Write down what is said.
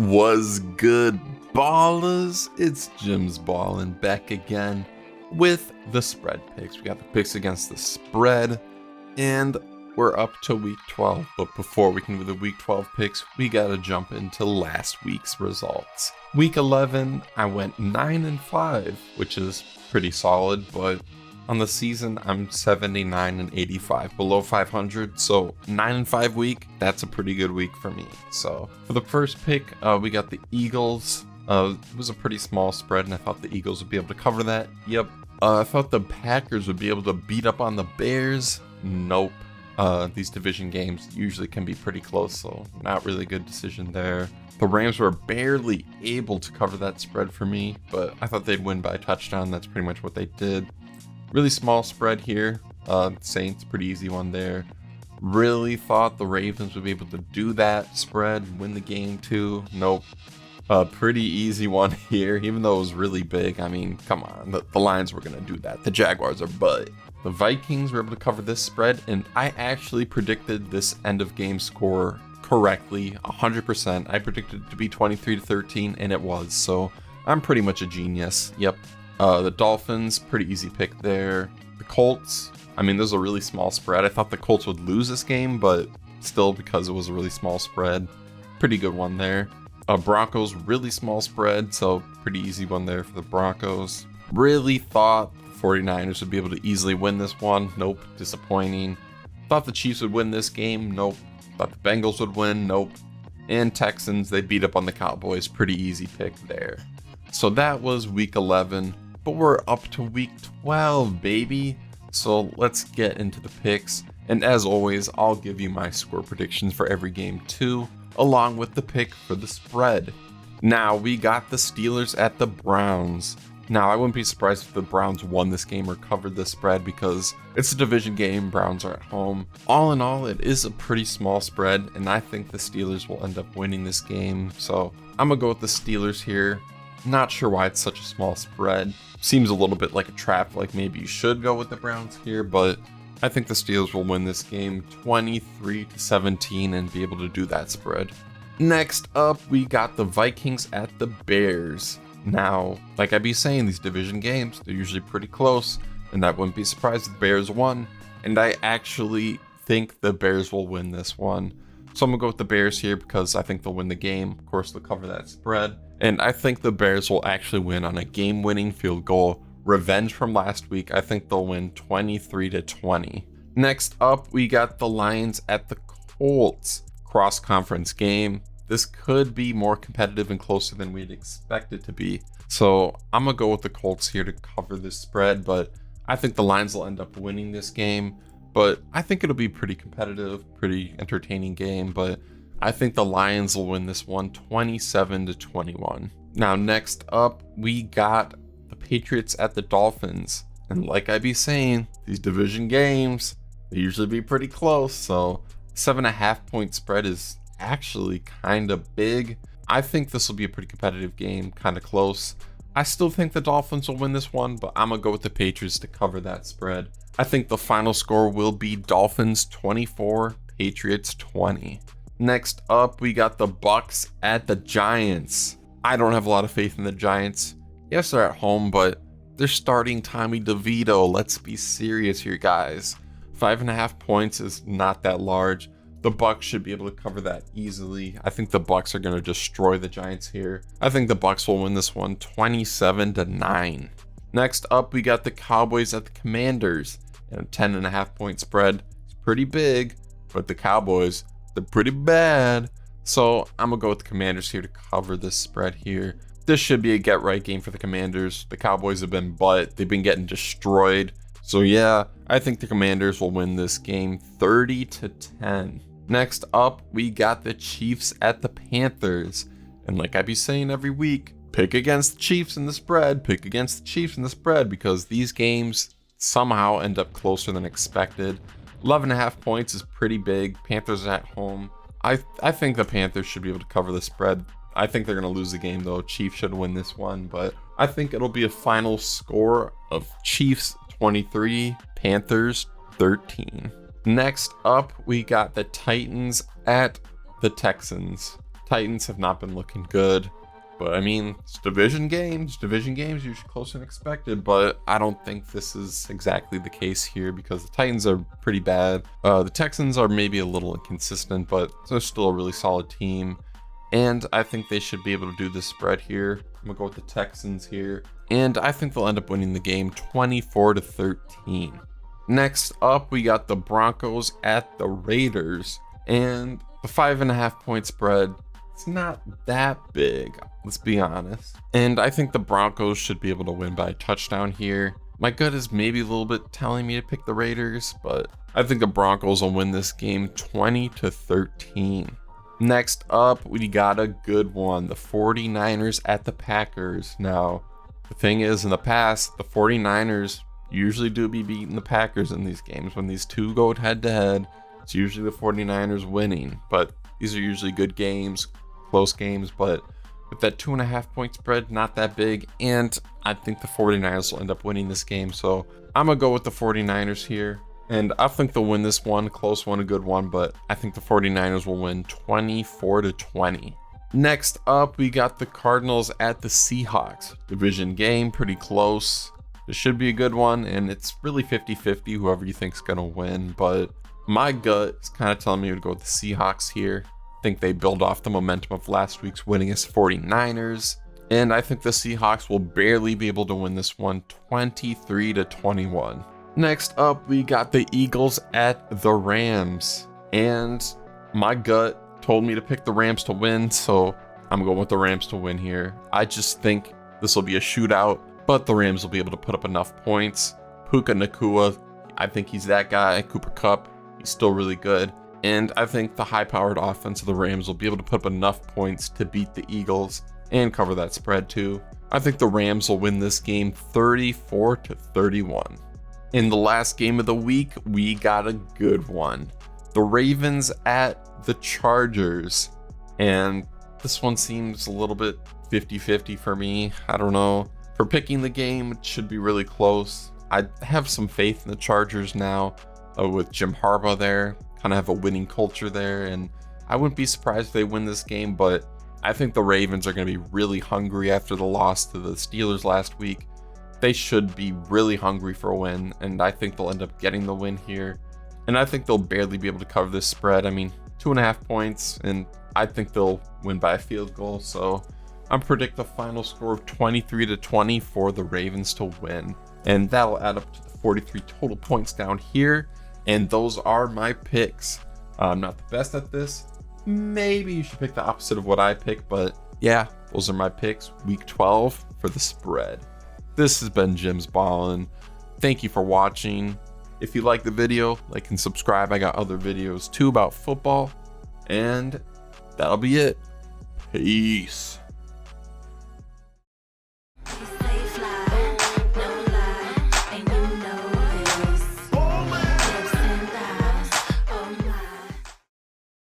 Was good, ballers? It's Jim's Ballin' back again with the spread picks. We got the picks against the spread, and we're up to week 12. But before we can do the week 12 picks, we gotta jump into last week's results. Week 11, I went 9-5, which is pretty solid, but on the season, I'm 79-85, below 500, so 9-5 week, that's a pretty good week for me. So for the first pick, we got the Eagles. It was a pretty small spread, and I thought the Eagles would be able to cover that. Yep. I thought the Packers would be able to beat up on the Bears. Nope. These division games usually can be pretty close, so not really a good decision there. The Rams were barely able to cover that spread for me, but I thought they'd win by a touchdown. That's pretty much what they did. Really small spread here. Saints, pretty easy one there. Really thought the Ravens would be able to do that spread, win the game too. Nope. Pretty easy one here, even though it was really big. I mean, come on, the Lions were going to do that. The Jaguars are butt. The Vikings were able to cover this spread, and I actually predicted this end of game score correctly, 100%. I predicted it to be 23-13, and it was, so I'm pretty much a genius. Yep. The Dolphins, pretty easy pick there. The Colts, I mean, there's a really small spread. I thought the Colts would lose this game, but still, because it was a really small spread, pretty good one there. Broncos, really small spread, so pretty easy one there for the Broncos. Really thought the 49ers would be able to easily win this one. Nope, disappointing. Thought the Chiefs would win this game. Nope. Thought the Bengals would win. Nope. And Texans, they beat up on the Cowboys. Pretty easy pick there. So that was week 11. But we're up to week 12, baby. So let's get into the picks. And as always, I'll give you my score predictions for every game too, along with the pick for the spread. Now, we got the Steelers at the Browns. Now, I wouldn't be surprised if the Browns won this game or covered this spread because it's a division game. Browns are at home. All in all, it is a pretty small spread, and I think the Steelers will end up winning this game. So I'm going to go with the Steelers here. Not sure why it's such a small spread. Seems a little bit like a trap, like maybe you should go with the Browns here, but I think the Steelers will win this game 23-17 and be able to do that spread. Next up, we got the Vikings at the Bears. Now, like I be saying, these division games, they're usually pretty close, and I wouldn't be surprised if the Bears won, and I actually think the Bears will win this one. So I'm going to go with the Bears here because I think they'll win the game. Of course, they'll cover that spread. And I think the Bears will actually win on a game-winning field goal. Revenge from last week. I think they'll win 23-20. Next up, we got the Lions at the Colts. Cross-conference game. This could be more competitive and closer than we'd expect it to be. So I'm going to go with the Colts here to cover this spread. But I think the Lions will end up winning this game. But I think it'll be pretty competitive, pretty entertaining game. But I think the Lions will win this one 27-21. Now, next up, we got the Patriots at the Dolphins. And like I be saying, these division games, they usually be pretty close. So 7.5 point spread is actually kind of big. I think this will be a pretty competitive game, kind of close. I still think the Dolphins will win this one, but I'm going to go with the Patriots to cover that spread. I think the final score will be Dolphins 24, Patriots 20. Next up, we got the Bucs at the Giants. I don't have a lot of faith in the Giants. Yes, they're at home, but they're starting Tommy DeVito. Let's be serious here, guys. 5.5 points is not that large. The Bucs should be able to cover that easily. I think the Bucs are going to destroy the Giants here. I think the Bucs will win this one 27-9. Next up, we got the Cowboys at the Commanders. And a 10.5 point spread. It's pretty big, but the Cowboys, they're pretty bad. So I'm going to go with the Commanders here to cover this spread here. This should be a get-right game for the Commanders. The Cowboys have been butt. They've been getting destroyed. So yeah, I think the Commanders will win this game 30-10. Next up, we got the Chiefs at the Panthers. And like I be saying every week, pick against the Chiefs in the spread. Pick against the Chiefs in the spread because these games somehow end up closer than expected. 11.5 points is pretty big. Panthers at home. I think the Panthers should be able to cover the spread. I think they're going to lose the game though. Chiefs should win this one, but I think it'll be a final score of Chiefs 23, Panthers 13. Next up, we got the Titans at the Texans. Titans have not been looking good. But I mean, it's division games. Division games usually closer than expected, but I don't think this is exactly the case here because the Titans are pretty bad. The Texans are maybe a little inconsistent, but they're still a really solid team. And I think they should be able to do this spread here. I'm gonna go with the Texans here. And I think they'll end up winning the game 24-13. Next up, we got the Broncos at the Raiders. And the 5.5 point spread, it's not that big, let's be honest. And I think the Broncos should be able to win by a touchdown here. My gut is maybe a little bit telling me to pick the Raiders, but I think the Broncos will win this game 20-13. Next up, we got a good one, the 49ers at the Packers. Now, the thing is, in the past, the 49ers usually do be beating the Packers in these games. When these two go head to head, it's usually the 49ers winning, but these are usually good games, close games, but with that 2.5 point spread, not that big, and I think the 49ers will end up winning this game, so I'm gonna go with the 49ers here, and I think they'll win this one, close one, a good one, but I think the 49ers will win 24-20. Next up, we got the Cardinals at the Seahawks. Division game, pretty close. This should be a good one, and it's really 50-50, whoever you think's gonna win, but my gut is kind of telling me to go with the Seahawks here. I think they build off the momentum of last week's winningest 49ers. And I think the Seahawks will barely be able to win this one 23-21. Next up, we got the Eagles at the Rams. And my gut told me to pick the Rams to win, so I'm going with the Rams to win here. I just think this will be a shootout, but the Rams will be able to put up enough points. Puka Nacua, I think he's that guy. Cooper Kupp, he's still really good. And I think the high-powered offense of the Rams will be able to put up enough points to beat the Eagles and cover that spread too. I think the Rams will win this game 34-31. In the last game of the week, we got a good one. The Ravens at the Chargers. And this one seems a little bit 50-50 for me. I don't know. For picking the game, it should be really close. I have some faith in the Chargers now with Jim Harbaugh there. Kind of have a winning culture there, and I wouldn't be surprised if they win this game, but I think the Ravens are going to be really hungry after the loss to the Steelers last week. They should be really hungry for a win, and I think they'll end up getting the win here. And I think they'll barely be able to cover this spread. I mean, 2.5 points, and I think they'll win by a field goal. So I'm predict the final score of 23-20 for the Ravens to win, and that'll add up to the 43 total points down here. And those are my picks. I'm not the best at this. Maybe you should pick the opposite of what I pick, but yeah, those are my picks. Week 12 for the spread. This has been Jim's Ballin'. Thank you for watching. If you like the video, like and subscribe. I got other videos too about football. And that'll be it. Peace.